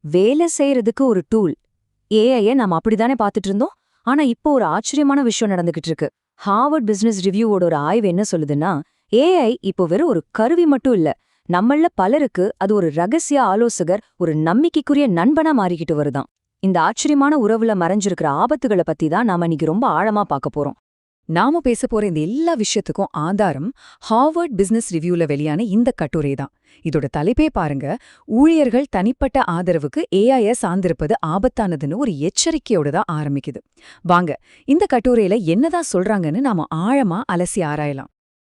வேலை செய்யறதுக்கு ஒரு டூல். ஏஐய நாம அப்படிதானே பார்த்துட்டு இருந்தோம். ஆனா இப்போ ஒரு ஆச்சரியமான விஷயம் நடந்துகிட்டு இருக்கு. ஹார்வர்ட் பிசினஸ் ரிவ்யூவோட ஒரு ஆய்வு என்ன சொல்லுதுன்னா, ஏஐ இப்போ வெறும் ஒரு கருவி மட்டும் இல்ல, நம்மள பலருக்கு அது ஒரு ரகசிய ஆலோசகர், ஒரு நம்பிக்கைக்குரிய நண்பனா மாறிக்கிட்டு வருதாம். இந்த ஆச்சரியமான உறவுல மறைஞ்சிருக்கிற ஆபத்துகளை பத்தி தான் நாம இன்னைக்கு ரொம்ப ஆழமா பார்க்க போறோம். நாம பேச போற இந்த எல்லா விஷயத்துக்கும் ஆதாரம் ஹார்வர்ட் பிசினஸ் ரிவ்யூல வெளியான இந்த கட்டுரை தான். இதோட தலைப்பே பாருங்க, ஊழியர்கள் தனிப்பட்ட ஆதரவுக்கு ஏஐய சார்ந்திருப்பது ஆபத்தானதுன்னு ஒரு எச்சரிக்கையோட தான் ஆரம்பிக்குது. வாங்க, இந்த கட்டுரையில என்னதான் சொல்றாங்கன்னு நாம ஆழமா அலசி ஆராயலாம்.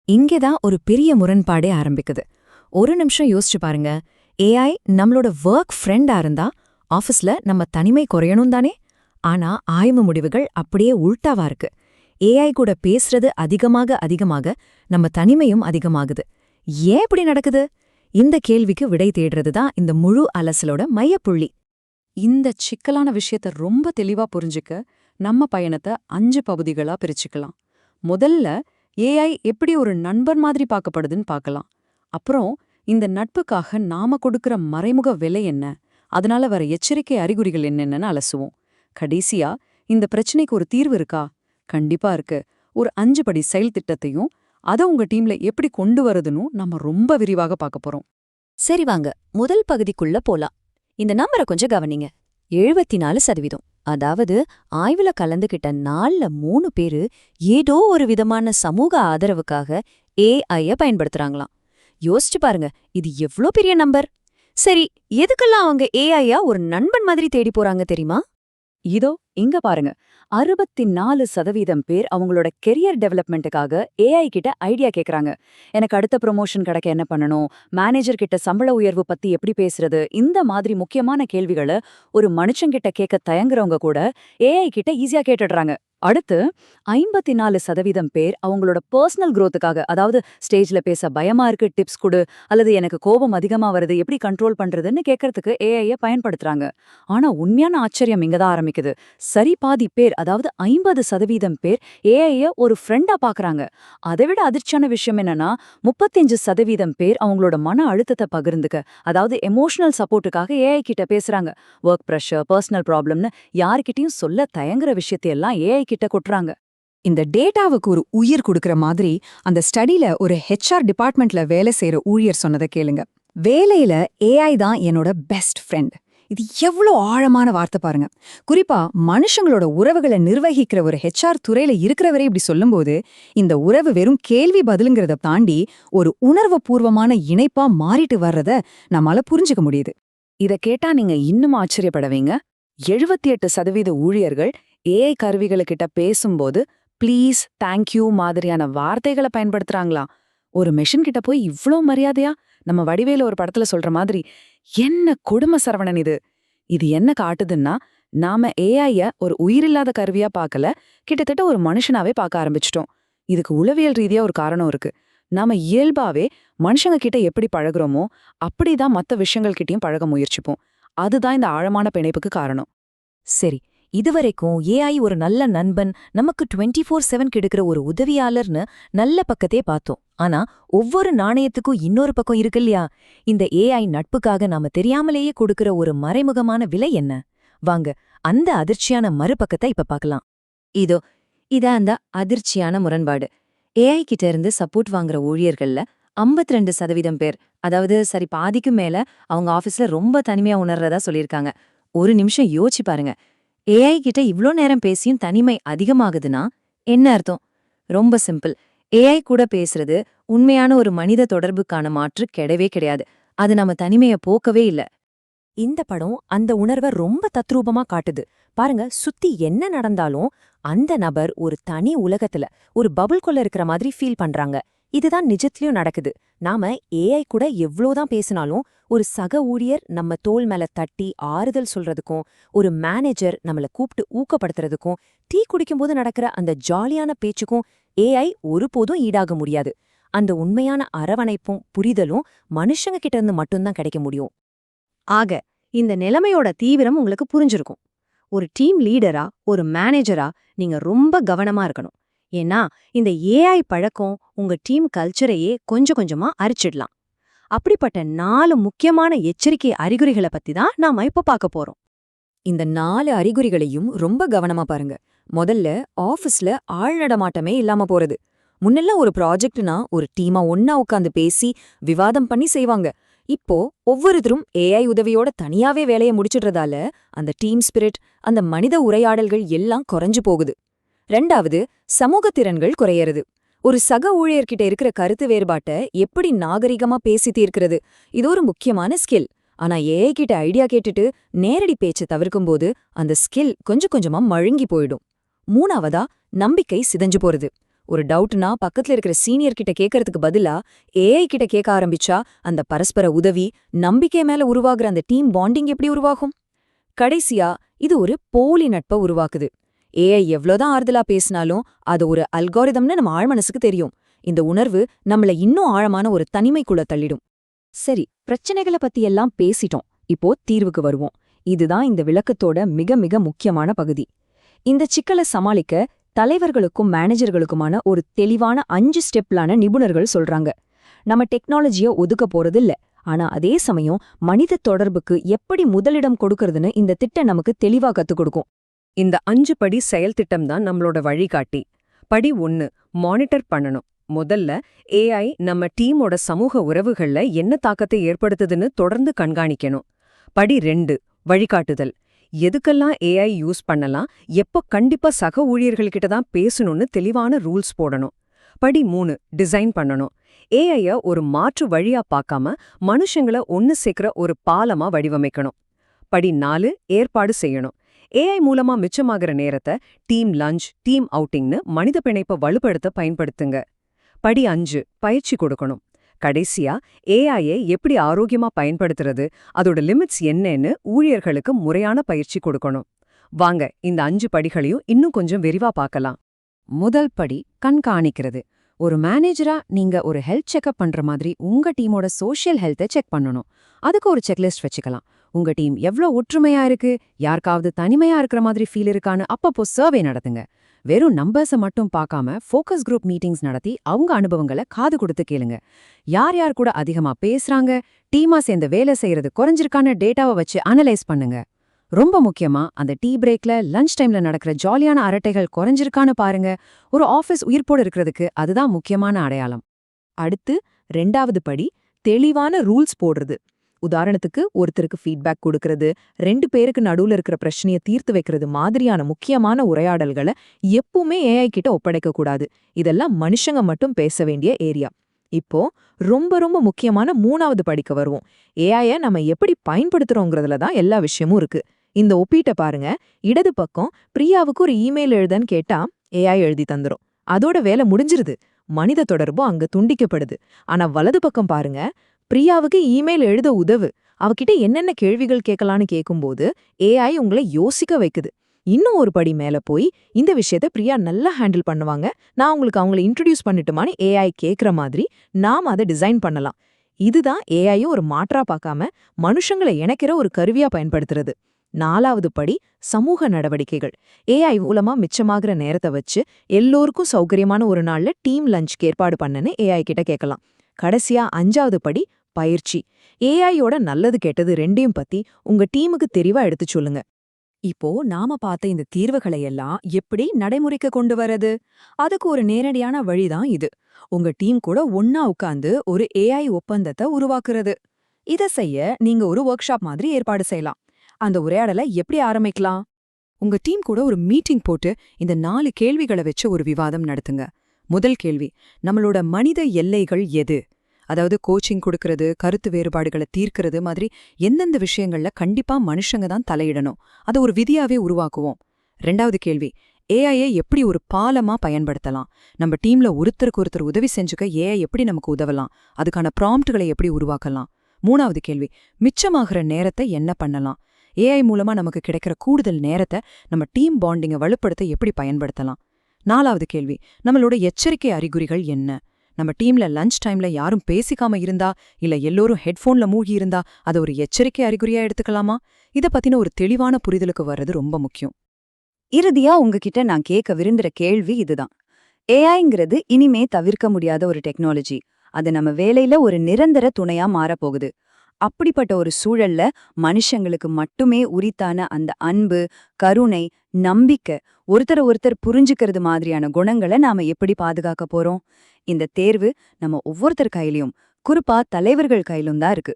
இங்கேதான் ஒரு பெரிய முரண்பாடே ஆரம்பிக்குது. ஒரு நிமிஷம் யோசிச்சு பாருங்க, ஏஐ நம்மளோட ஒர்க் ஃப்ரெண்டா இருந்தா ஆஃபீஸ்ல நம்ம தனிமை குறையணும் தானே? ஆனா ஆய்வு முடிவுகள் அப்படியே உள்டாவா இருக்கு. ஏஐ கூட பேசுறது அதிகமாக நம்ம தனிமையும் அதிகமாகுது. ஏன் இப்படி நடக்குது? இந்த கேள்விக்கு விடை தேடுறது தான் இந்த முழு அலசலோட மையப்புள்ளி. இந்த சிக்கலான விஷயத்த ரொம்ப தெளிவா புரிஞ்சுக்க நம்ம பயணத்தை 5 பகுதிகளா பிரிச்சுக்கலாம். முதல்ல ஏஐ எப்படி ஒரு நண்பர் மாதிரி பார்க்கப்படுதுன்னு பார்க்கலாம். அப்புறம் இந்த நட்புக்காக நாம கொடுக்கிற மறைமுக விலை என்ன, அதனால வர எச்சரிக்கை அறிகுறிகள் என்னென்னு அலசுவோம். கடைசியா இந்த பிரச்சனைக்கு ஒரு தீர்வு இருக்கா? கண்டிப்பா இருக்கு. ஒரு 5 படி செயல் திட்டத்தையும் அதை உங்க டீம்ல எப்படி கொண்டு வரதுன்னு நம்ம ரொம்ப விரிவாக பார்க்க போறோம். சரி வாங்க, முதல் பகுதிக்குள்ள போலாம். இந்த நம்பரை கொஞ்சம் கவனிங்க. 74%. அதாவது ஆய்வுல கலந்துகிட்ட 4ல 3 பேரு ஏதோ ஒரு விதமான சமூக ஆதரவுக்காக ஏஐய பயன்படுத்துறாங்களாம். யோசிச்சு பாருங்க, இது எவ்ளோ பெரிய நம்பர். சரி, எதுக்கெல்லாம் அவங்க ஏஐயா ஒரு நண்பன் மாதிரி தேடி போறாங்க தெரியுமா? இதோ இங்க பாருங்க, 64% பேர் அவங்களோட கெரியர் டெவலப்மெண்ட்டுக்காக ஏஐ கிட்ட ஐடியா கேக்குறாங்க. எனக்கு அடுத்த ப்ரொமோஷன் கிடைக்க என்ன பண்ணணும், மேனேஜர் கிட்ட சம்பள உயர்வு பத்தி எப்படி பேசுறது, இந்த மாதிரி முக்கியமான கேள்விகளை ஒரு மனுஷங்கிட்ட கேட்க தயங்குறவங்க கூட ஏஐ கிட்ட ஈஸியா கேட்டுடுறாங்க. அடுத்து 54% பேர் அவங்களோட பர்சனல் growthக்காக, அதாவது ஸ்டேஜ்ல பேச பயமா இருக்கு, டிப்ஸ் கொடு, அல்லது எனக்கு கோபம் அதிகமா வருது, எப்படி கண்ட்ரோல் பண்றதுன்னு கேட்கறதுக்கு ஏஐய பயன்படுத்துறாங்க. ஆனா உண்மையான ஆச்சரியம் இங்கதான் ஆரம்பிக்குது. சரி பாதி பேர், அதாவது 50% பேர் ஏஐய ஒரு ஃப்ரெண்டா பாக்குறாங்க. அதைவிட அதிர்ச்சியான விஷயம் என்னன்னா, 35% பேர் அவங்களோட மன அழுத்தத்தை பகிர்ந்துக்க, அதாவது எமோஷனல் சப்போர்ட்டுக்காக ஏஐ கிட்ட பேசுறாங்க. ஒர்க் ப்ரெஷர், பர்சனல் ப்ராப்ளம்னு யார்கிட்டயும் சொல்ல தயங்குற விஷயத்தையெல்லாம் ஏஐ கிட்ட கொட்டுறாங்க. இந்த டேட்டாவுக்கு ஒரு உயிர் கொடுக்கற மாதிரி அந்த ஸ்டடில ஒரு ஹெச்ஆர் டிபார்ட்மெண்ட்ல வேலை செய்யற ஊழியர் சொன்னதை கேளுங்க. வேலையில ஏஐ தான் என்னோட பெஸ்ட் ஃப்ரெண்ட். இது எவ்வளோ ஆழமான வார்த்தை பாருங்க. குறிப்பா மனுஷங்களோட உறவுகளை நிர்வகிக்கிற ஒரு ஹெச்ஆர் துறையில இருக்கிறவரே இப்படி சொல்லும்போது, இந்த உறவு வெறும் கேள்வி பதிலுங்கிறத தாண்டி ஒரு உணர்வு பூர்வமான இணைப்பா மாறிட்டு வர்றத நம்மால புரிஞ்சுக்க முடியுது. இத கேட்டா நீங்க இன்னும் ஆச்சரியப்படுவீங்க. 78% ஊழியர்கள் ஏஐ கருவிகளுக்கிட்ட பேசும்போது ப்ளீஸ், தேங்க்யூ மாதிரியான வார்த்தைகளை பயன்படுத்துறாங்களாம். ஒரு மெஷின் கிட்ட போய் இவ்ளோ மரியாதையா? நம்ம வடிவேல ஒரு படத்துல சொல்ற மாதிரி, என்ன கொடுமை சரவணன் இது. இது என்ன காட்டுதுன்னா, நாம ஏஐய ஒரு உயிரில்லாத கருவியா பார்க்கல, கிட்டத்தட்ட ஒரு மனுஷனாவே பார்க்க ஆரம்பிச்சிட்டோம். இதுக்கு உளவியல் ரீதியா ஒரு காரணம் இருக்கு. நாம இயல்பாவே மனுஷங்க கிட்ட எப்படி பழகுறோமோ அப்படிதான் மத்த விஷயங்கள் கிட்டயும் பழக முயற்சிப்போம். அதுதான் இந்த ஆழமான பிணைப்புக்கு காரணம். சரி, இதுவரைக்கும் ஏஐ ஒரு நல்ல நண்பன், நமக்கு 24/7 கிடைக்கிற ஒரு உதவியாளர்னு நல்ல பக்கத்தே பார்த்தோம். ஆனா ஒவ்வொரு நாணயத்துக்கும் இன்னொரு பக்கம் இருக்கு இல்லையா? இந்த ஏஐ நட்புக்காக நாம தெரியாமலேயே கொடுக்கிற ஒரு மறைமுகமான விலை என்ன? வாங்க, அந்த அதிர்ச்சியான மறுபக்கத்தை இப்ப பார்க்கலாம். இதான் அந்த அதிர்ச்சியான முரண்பாடு. ஏஐ கிட்ட இருந்து சப்போர்ட் வாங்குற ஊழியர்கள்ல 52% பேர், அதாவது சரி பாதிக்கும் மேல, அவங்க ஆபீஸ்ல ரொம்ப தனிமையா உணர்றதா சொல்லியிருக்காங்க. ஒரு நிமிஷம் யோசிச்சு பாருங்க. ஏஐ கிட்ட இவ்ளோ நேரம் பேசியும் தனிமை அதிகமாகுதுன்னா என்ன அர்த்தம்? ரொம்ப சிம்பிள். ஏஐ கூட பேசுறது உண்மையான ஒரு மனித தொடர்புக்கான மாற்று கிடையவே கிடையாது. அது நம்ம தனிமைய போக்கவே இல்ல. இந்த படம் அந்த உணர்வை ரொம்ப தத்ரூபமா காட்டுது. பாருங்க, சுத்தி என்ன நடந்தாலும் அந்த நபர் ஒரு தனி உலகத்துல, ஒரு பபுள்குள்ள இருக்கிற மாதிரி ஃபீல் பண்றாங்க. இதுதான் நிஜத்திலயும் நடக்குது. நாம ஏஐ கூட எவ்ளோதான் பேசினாலும், ஒரு சக ஊழியர் நம்ம தோள் மேல தட்டி ஆறுதல் சொல்றதுக்கும், ஒரு மேனேஜர் நம்மள கூப்பிட்டு ஊக்கப்படுத்துறதுக்கும், டீ குடிக்கும்போது நடக்கிற அந்த ஜாலியான பேச்சுக்கும் ஏஐ ஒருபோதும் ஈடாக முடியாது. அந்த உண்மையான அரவணைப்பும் புரிதலும் மனுஷங்க கிட்ட இருந்து மட்டும்தான் கிடைக்க முடியும். ஆக, இந்த நிலைமையோட தீவிரம் உங்களுக்கு புரிஞ்சிருக்கும். ஒரு டீம் லீடரா, ஒரு மேனேஜரா நீங்க ரொம்ப கவனமா இருக்கணும். ஏன்னா இந்த ஏஐ பழக்கம் உங்க டீம் கல்ச்சரையே கொஞ்சம் கொஞ்சமா அரிச்சிடலாம். அப்படிப்பட்ட 4 முக்கியமான எச்சரிக்கை அறிகுறிகளை பத்தி தான் நாம இப்ப பார்க்க போறோம். இந்த 4 அறிகுறிகளையும் ரொம்ப கவனமா பாருங்க. முதல்ல, ஆபீஸ்ல ஆள் நடமாட்டமே இல்லாம போறது. முன்னெல்லாம் ஒரு ப்ராஜெக்ட்னா ஒரு டீமா ஒன்னா உட்காந்து பேசி விவாதம் பண்ணி செய்வாங்க. இப்போ ஒவ்வொருத்தரும் ஏஐ உதவியோட தனியாவே வேலையை முடிச்சிடுறதால அந்த டீம் ஸ்பிரிட், அந்த மனித உரையாடல்கள் எல்லாம் குறைஞ்சு போகுது. 2வது, சமூக திறன்கள் குறையறது. ஒரு சக ஊழியர்கிட்ட இருக்கிற கருத்து வேறுபாட்ட எப்படி நாகரிகமா பேசி தீர்க்கிறது, இது ஒரு முக்கியமான ஸ்கில். ஆனா ஏஐ கிட்ட ஐடியா கேட்டுட்டு நேரடி பேச்சை தவிர்க்கும்போது அந்த ஸ்கில் கொஞ்சம் கொஞ்சமா மழுங்கி போயிடும். 3வதா, நம்பிக்கை சிதைஞ்சு போறது. ஒரு டவுட்னா பக்கத்துல இருக்கிற சீனியர் கிட்ட கேட்கறதுக்கு பதிலா ஏஐ கிட்ட கேட்க ஆரம்பிச்சா அந்த பரஸ்பர உதவி, நம்பிக்கை மேல உருவாகுற அந்த டீம் பாண்டிங் எப்படி உருவாகும்? கடைசியா, இது ஒரு போலி நட்பை உருவாக்குது. ஏஐ எவ்வளவுதான் ஆறுதலா பேசினாலும் அது ஒரு அல்காரிதம்னு நம்ம ஆழ்மனசுக்கு தெரியும். இந்த உணர்வு நம்மள இன்னும் ஆழமான ஒரு தனிமைக்குள்ள தள்ளிடும். சரி, பிரச்சனைகளை பத்தி எல்லாம் பேசிட்டோம். இப்போ தீர்வுக்கு வருவோம். இதுதான் இந்த விளக்கத்தோட மிக மிக முக்கியமான பகுதி. இந்த சிக்கலை சமாளிக்க தலைவர்களுக்கும் மேனேஜர்களுக்குமான ஒரு தெளிவான 5 ஸ்டெப்லான நிபுணர்கள் சொல்றாங்க. நம்ம டெக்னாலஜிய ஒதுக்க போறதில்ல, ஆனா அதே சமயம் மனித தொடர்புக்கு எப்படி முதலிடம் கொடுக்கறதுன்னு இந்த திட்டம் நமக்கு தெளிவா கத்துக் கொடுக்கும். இந்த 5 படி செயல் திட்டம் தான் நம்மளோட வழிகாட்டி. படி 1, மானிட்டர் பண்ணணும். முதல்ல ஏஐ நம்ம டீமோட சமூக உறவுகள்ல என்ன தாக்கத்தை ஏற்படுத்துதுன்னு தொடர்ந்து கண்காணிக்கணும். படி 2, வழிகாட்டுதல். எதுக்கெல்லாம் ஏஐ யூஸ் பண்ணலாம், எப்போ கண்டிப்பா சக ஊழியர்கள்கிட்ட தான் பேசணும்னு தெளிவான ரூல்ஸ் போடணும். படி 3, டிசைன் பண்ணணும். ஏஐய ஒரு மாற்று வழியா பார்க்காம மனுஷங்கள ஒன்னு சேர்க்கிற ஒரு பாலமா வடிவமைக்கணும். படி 4, ஏற்பாடு செய்யணும். ஏஐ மூலமா மிச்சமாகிற நேரத்தை டீம் லஞ்ச், டீம் அவுட்டிங்னு மனித பிணைப்பை வலுப்படுத்த பயன்படுத்துங்க. படி 5, பயிற்சி கொடுக்கணும். கடைசியா, ஏஐயை எப்படி ஆரோக்கியமா பயன்படுத்துறது, அதோட லிமிட்ஸ் என்னன்னு ஊழியர்களுக்கு முறையான பயிற்சி கொடுக்கணும். வாங்க இந்த 5 படிகளையும் இன்னும் கொஞ்சம் விரிவா பார்க்கலாம். முதல் படி, கண்காணிக்கிறது. ஒரு மேனேஜரா நீங்க ஒரு ஹெல்த் செக்அப் பண்ற மாதிரி உங்க டீமோட சோஷியல் ஹெல்த்தை செக் பண்ணணும். அதுக்கு ஒரு செக்லிஸ்ட் வச்சுக்கலாம். உங்க டீம் எவ்ளோ ஒற்றுமையா இருக்கு, யாருக்காவது தனிமையா இருக்கிற மாதிரி ஃபீல் இருக்கான்னு அப்பப்போ சர்வே நடத்துங்க. வெறும் நம்பர்ஸை மட்டும் பார்க்காம ஃபோக்கஸ் குரூப் மீட்டிங்ஸ் நடத்தி அவங்க அனுபவங்களை காது கொடுத்து கேளுங்க. யார் யார் கூட அதிகமா பேசுறாங்க, டீமா சேர்ந்து வேலை செய்யறது குறைஞ்சிருக்கான டேட்டாவை வச்சு அனலைஸ் பண்ணுங்க. ரொம்ப முக்கியமா, அந்த டீ பிரேக்ல, லஞ்ச் டைம்ல நடக்கிற ஜாலியான அரட்டைகள் குறைஞ்சிருக்கான்னு பாருங்க. ஒரு ஆஃபீஸ் உயிர்ப்போடு இருக்கிறதுக்கு அதுதான் முக்கியமான அடையாளம். அடுத்து 2வது படி, தெளிவான ரூல்ஸ் போடுறது. உதாரணத்துக்கு, ஒருத்தருக்கு ஃபீட்பேக் கொடுக்கறது, 2 பேருக்கு நடுவுல இருக்கிற பிரச்சனையை தீர்த்து வைக்கிறது மாதிரியான முக்கியமான உரையாடல்களை எப்பவுமே ஏஐ கிட்ட ஒப்படைக்க கூடாது. இதெல்லாம் மனுஷங்க மட்டும் பேச வேண்டிய ஏரியா. இப்போ ரொம்ப ரொம்ப முக்கியமான 3வது படிக்க வருவோம். ஏஐய நம்ம எப்படி பயன்படுத்துறோங்கிறதுல தான் எல்லா விஷயமும் இருக்கு. இந்த ஒப்பீட்டை பாருங்க. இடது பக்கம், பிரியாவுக்கு ஒரு இமெயில் எழுதன்னு கேட்டா ஏஐ எழுதி தந்துரும். அதோட வேலை முடிஞ்சிருது. மனித தொடர்பும் அங்க துண்டிக்கப்படுது. ஆனா வலது பக்கம் பாருங்க, பிரியாவுக்கு இமெயில் எழுத உதவு, அவகிட்ட என்னென்ன கேள்விகள் கேட்கலான்னு கேட்கும்போது ஏஐ உங்களை யோசிக்க வைக்குது. இன்னும் ஒரு படி மேல போய், இந்த விஷயத்த பிரியா நல்லா ஹேண்டில் பண்ணுவாங்க, நான் உங்களுக்கு அவங்கள இன்ட்ரடியூஸ் பண்ணிட்டுமான்னு ஏஐ கேட்குற மாதிரி நாம் அதை டிசைன் பண்ணலாம். இதுதான் ஏஐயும் ஒரு மாற்றா பார்க்காம மனுஷங்களை இணைக்கிற ஒரு கருவியா பயன்படுத்துறது. 4வது படி, சமூக நடவடிக்கைகள். ஏஐ மூலமா மிச்சமாகிற நேரத்தை வச்சு எல்லோருக்கும் சௌகரியமான ஒரு நாள்ல டீம் லஞ்ச்க்கு ஏற்பாடு பண்ணுன்னு ஏஐ கிட்ட கேட்கலாம். கடைசியா 5வது படி, பயிற்சி. ஏஐயோட நல்லது கெட்டது 2யும் பத்தி உங்க டீமுக்கு தெளிவா எடுத்து சொல்லுங்க. இப்போ நாம பார்த்த இந்த தீர்வுகளை எல்லாம் எப்படி நடைமுறைக்கு கொண்டு வரது? அதுக்கு ஒரு நேரடியான வழிதான் இது. உங்க டீம் கூட ஒன்னா உட்கார்ந்து ஒரு ஏஐ ஒப்பந்தத்தை உருவாக்குறது. இத செய்ய நீங்க ஒரு ஒர்க் ஷாப் மாதிரி ஏற்பாடு செய்யலாம். அந்த உரையாடலை எப்படி ஆரம்பிக்கலாம்? உங்க டீம் கூட ஒரு மீட்டிங் போட்டு இந்த 4 கேள்விகளை வச்சு ஒரு விவாதம் நடத்துங்க. முதல் கேள்வி, நம்மளோட மனித எல்லைகள் எது? அதாவது கோச்சிங் கொடுக்கறது, கருத்து வேறுபாடுகளை தீர்க்கிறது மாதிரி எந்தெந்த விஷயங்கள்ல கண்டிப்பா மனுஷங்க தான் தலையிடணும், அதை ஒரு விதியாவே உருவாக்குவோம். 2வது கேள்வி, ஏஐயை எப்படி ஒரு பாலமா பயன்படுத்தலாம்? நம்ம டீம்ல ஒருத்தருக்கு ஒருத்தர் உதவி செஞ்சுக்க ஏஐ எப்படி நமக்கு உதவலாம்? அதுக்கான ப்ராம்ப்ட்களை எப்படி உருவாக்கலாம்? 3வது கேள்வி, மிச்சமாகிற நேரத்தை என்ன பண்ணலாம்? ஏஐ மூலமா நமக்கு கிடைக்கிற கூடுதல் நேரத்தை நம்ம டீம் பாண்டிங்கை வலுப்படுத்த எப்படி பயன்படுத்தலாம்? 4வது கேள்வி, நம்மளோட எச்சரிக்கை அறிகுறிகள் என்ன? நம்ம டீம்ல லஞ்ச் டைம்ல யாரும் பேசிக்காம இருந்தா, இல்ல எல்லோரும் ஹெட்ஃபோன்ல மூழ்கி இருந்தா அதை ஒரு எச்சரிக்கை அறிகுறியா எடுத்துக்கலாமா? இத பத்தின ஒரு தெளிவான புரிதலுக்கு வர்றது ரொம்ப முக்கியம். இறுதியா உங்ககிட்ட நான் கேட்க விரும்புற கேள்வி இதுதான். ஏஐங்கிறது இனிமே தவிர்க்க முடியாத ஒரு டெக்னாலஜி. அது நம்ம வேலையில ஒரு நிரந்தர துணையா மாறப்போகுது. அப்படிப்பட்ட ஒரு சூழல்ல மனுஷங்களுக்கு மட்டுமே உரித்தான அந்த அன்பு, கருணை, நம்பிக்கை, ஒருத்தர் புரிஞ்சுக்கிறது மாதிரியான குணங்களை நாம எப்படி பாதுகாக்க போறோம்? இந்த தேர்வு நம்ம ஒவ்வொருத்தர் கையிலயும், குறிப்பா தலைவர்கள் கையிலும் தான் இருக்கு.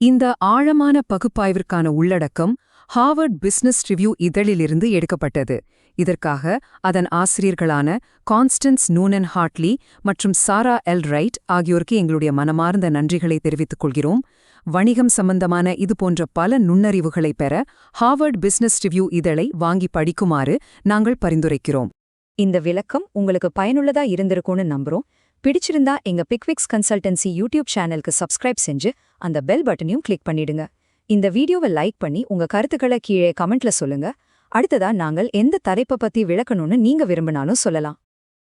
இந்த ஆழமான பகுப்பாய்விற்கான உள்ளடக்கம் ஹார்வர்ட் பிசினஸ் ரிவ்யூ இதழிலிருந்து எடுக்கப்பட்டது. இதற்காக அதன் ஆசிரியர்களான கான்ஸ்டன்ஸ் நூனன் ஹார்ட்லி மற்றும் சாரா எல் ரைட் ஆகியோருக்கு எங்களுடைய மனமார்ந்த நன்றிகளை தெரிவித்துக் கொள்கிறோம். வணிகம் சம்பந்தமான இதுபோன்ற பல நுண்ணறிவுகளை பெற ஹார்வர்ட் பிசினஸ் ரிவ்யூ இதழை வாங்கி படிக்குமாறு நாங்கள் பரிந்துரைக்கிறோம். இந்த விளக்கம் உங்களுக்கு பயனுள்ளதா இருந்திருக்கும்னு நம்புறோம். பிடிச்சிருந்தா எங்க பிக்விக்ஸ் கன்சல்டன்சி யூடியூப் சேனலுக்கு சப்ஸ்கிரைப் செஞ்சு அந்த பெல் பட்டனையும் கிளிக் பண்ணிடுங்க. இந்த வீடியோவை லைக் பண்ணி உங்க கருத்துக்களை கீழே கமெண்ட்ல சொல்லுங்க. அடுத்ததா நாங்கள் எந்த தலைப்பை பத்தி விளக்கணும்னு நீங்க விரும்பினாலும் சொல்லலாம்.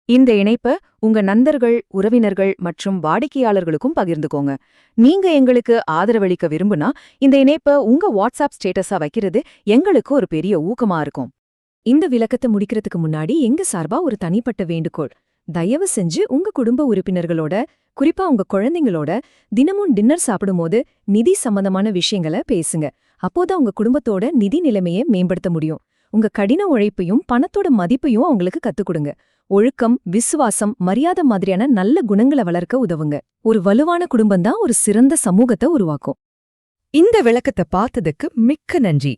இந்த இணைப்பை உங்க நண்பர்கள், உறவினர்கள் மற்றும் வாடிக்கையாளர்களுக்கும் பகிர்ந்துக்கோங்க. நீங்க எங்களுக்கு ஆதரவளிக்க விரும்புனா இந்த இணைப்பை உங்க வாட்ஸ்அப் ஸ்டேட்டஸா வைக்கிறது எங்களுக்கு ஒரு பெரிய ஊக்கமா இருக்கும். இந்த விளக்கத்தை முடிக்கிறதுக்கு முன்னாடி எங்க சார்பா ஒரு தனிப்பட்ட வேண்டுகோள். தயவு செஞ்சு உங்க குடும்ப உறுப்பினர்களோட, குறிப்பா உங்க குழந்தைங்களோட தினமும் டின்னர் சாப்பிடும்போது நிதி சம்பந்தமான விஷயங்களை பேசுங்க. அப்போதான் உங்க குடும்பத்தோட நிதி நிலைமையை மேம்படுத்த முடியும். உங்க கடின உழைப்பையும் பணத்தோட மதிப்பையும் அவங்களுக்கு கத்துக் கொடுங்க. ஒழுக்கம், விசுவாசம், மரியாதை மாதிரியான நல்ல குணங்களை வளர்க்க உதவுங்க. ஒரு வலுவான குடும்பம்தான் ஒரு சிறந்த சமூகத்தை உருவாக்கும். இந்த விளக்கத்தை பார்த்ததுக்கு மிக்க நன்றி.